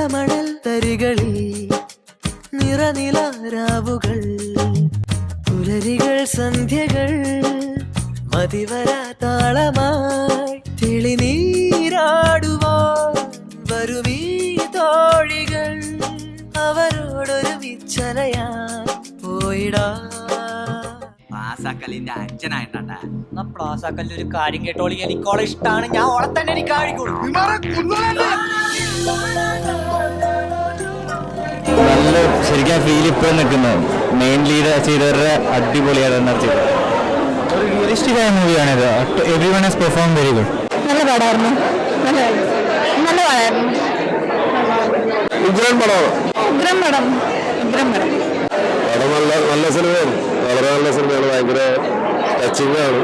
നീലമണൽ തരികളിൽ നിറനിലാരാവുകൾ പുലരികൾ സന്ധ്യകൾ മതിവരാ താളമായി തെളിനീരാടുവാൻ വരുമീ തോഴികൾ അവരോടൊരു വിച്ചലയാ പോയിടാ. പ്ലാസാക്കല്ലിന്റെ അച്ഛനായിട്ടാ. പ്ലാസാക്കല്ലിൽ ഒരു കാര്യം കേട്ടോളി, എനിക്കോളെ ഇഷ്ടമാണ്, ഞാൻ ഓളെ തന്നെ എനിക്ക് കാണിക്കോളൂ. നല്ല ശരിക്കും ഫീൽ ഇപ്പോൾ നിൽക്കുന്നത് മെയിൻ ലീഡ് ചെയ്തവരുടെ അടിപൊളിയായിട്ട് ചെയ്തത് ഒരു റിയലിസ്റ്റിക് ആയ മൂവിയാണിത്. Everyone has perform very good. നല്ല പടമായിരുന്നു. നല്ല പടമായിരുന്നു. ഉഗ്രം പടം. ഉഗ്രം പടം. ഉഗ്രം പടം. പടം നല്ല സിനിമയാണ്. വളരെ നല്ല സിനിമയാണ്. ഭയങ്കര ടച്ചിങ് ആണ്.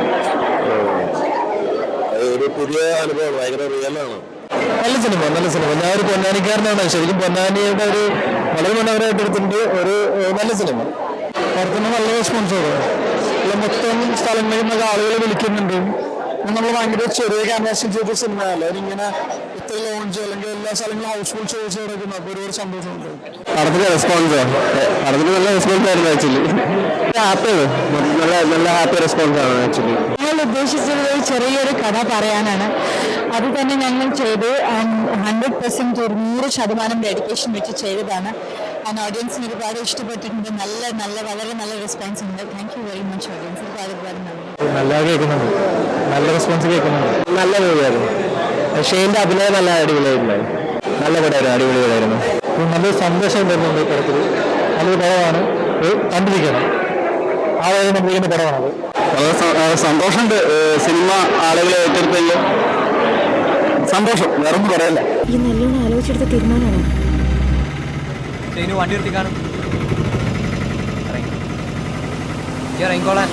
ഒരു പുതിയ അനുഭവമാണ്. ഭയങ്കര റിയലാണ്. നല്ല സിനിമ. ഞാൻ ഒരു പൊന്നാനിക്കാരനാണ്. ശരിക്കും പൊന്നാനിയുടെ ഒരു വളരെ മനോഹരമായിട്ട് എടുത്തിട്ടുണ്ട്. ഒരു നല്ല സിനിമ. പുറത്തുനിന്ന് നല്ല റെസ്പോൺസോട് മൊത്തം സ്ഥലങ്ങളിൽ നിന്നൊക്കെ ആളുകൾ വിളിക്കുന്നുണ്ട്. നമ്മൾ ഭയങ്കര ചെറിയ ക്യാൻവാസിൽ ചെയ്ത സിനിമയല്ല. അതിങ്ങനെ ഇത്ര ലോഞ്ച് അല്ലെങ്കിൽ എല്ലാ സ്ഥലങ്ങളും ഹൗസ്ഫുൾ ഷോസ് നടക്കുന്നു. അപ്പോൾ ഒരുപാട് സന്തോഷമുണ്ട്. പടത്തിന് റെസ്പോൺസ് നല്ല റെസ്പോൺസ് ആയിരുന്നു. ആക്ച്വലി ഹാപ്പിയാണ്. നല്ല ഹാപ്പി റെസ്പോൺസ് ആണ്. ആക്ച്വലി ഞങ്ങൾ ഉദ്ദേശിച്ചത് ഒരു ചെറിയൊരു കഥ പറയാനാണ്. അത് തന്നെ ഞങ്ങൾ ചെയ്തു. 100% ഒരു 100% ഡെഡിക്കേഷൻ വെച്ച് ചെയ്തതാണ്. ആൻഡ് ഓഡിയൻസിന് ഒരുപാട് ഇഷ്ടപ്പെട്ടിട്ടുണ്ട്. വളരെ നല്ല റെസ്പോൺസ് ഉണ്ട്. Thank you very much audience. ഒരുപാട് നന്ദി. നല്ല കേൾക്കുന്നുണ്ട്. നല്ല റെസ്പോൺസ് കേൾക്കുന്നുണ്ട്. നല്ല മൂവിയായിരുന്നു. ഷെയിൻ്റെ അഭിനയം നല്ല അടിപൊളിയായിരുന്നു. നല്ല പടമായിരുന്നു. അടിപൊളി പടമായിരുന്നു. നല്ലൊരു സന്തോഷം തരുന്നുണ്ട്. ഇത്തരത്തിൽ നല്ലൊരു പടമാണ്. കണ്ടിരിക്കണം. ആളുകൾ കണ്ടിരിക്കുന്ന പടമാണത്. വളരെ സന്തോഷമുണ്ട്. സിനിമ ആളുകളെ ഏറ്റെടുത്തതിൽ സന്തോഷം. വേറൊന്നും പറയല്ല. ഈ നല്ലോണം ആലോചിച്ചെടുത്ത തീരുമാനമാണ്. വണ്ടി നിർത്തി കാണും ഇറങ്ങിക്കോളാൻ.